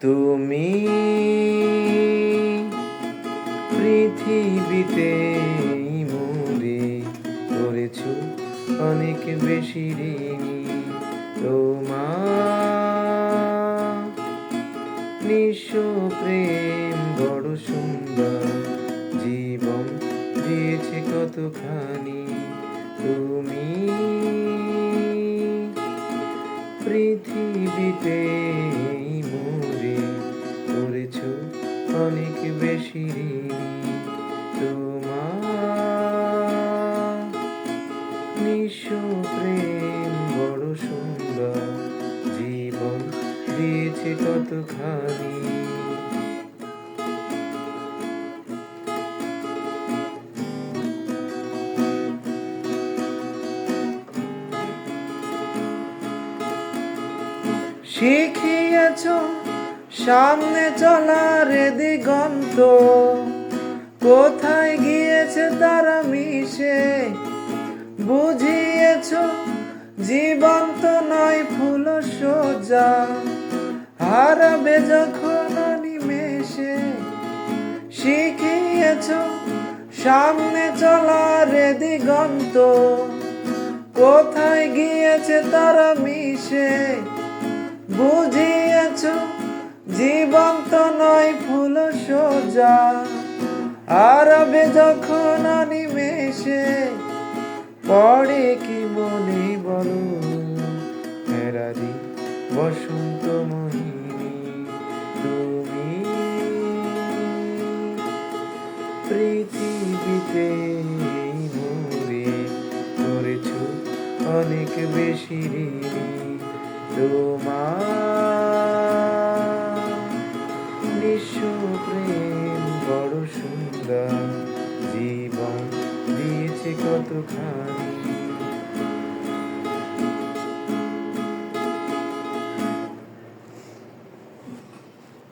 তুমি পৃথিবীতে মোরে করেছ অনেক বেশি ঋণী। তোমার নিঃস্ব প্রেম বড় সুন্দর, জীবন দিয়েছে কতখানি। তুমি পৃথিবীতে মোরে করেছ অনেক বেশি ঋণী। তোমার নিঃস্ব প্রেম বড় সুন্দর, জীবন দিয়েছে কতখানি। শিখিয়েছ সামনে চলার দিগন্ত, কোথায় গিয়েছে তারা মিশে। বুঝিয়েছ জীবন্ত নয় ফুল সোজা, হারাবে যখন নিমেষে। শিখিয়েছ সামনে চলার দিগন্ত, কোথায় গিয়েছে তারা মিশে। বুঝিয়েছ জীবন্ত নয় ফুল সোজা, হারাবে যখন নিমেষে। পড়ে কি মনে বলো ফেরারি বসন্ত মোহিনী। তুমি পৃথিবীতে মোরে করেছ অনেক বেশি ঋণী। তোমার নিঃস্ব প্রেম বড় সুন্দর, জীবন দিয়েছে কতখানি।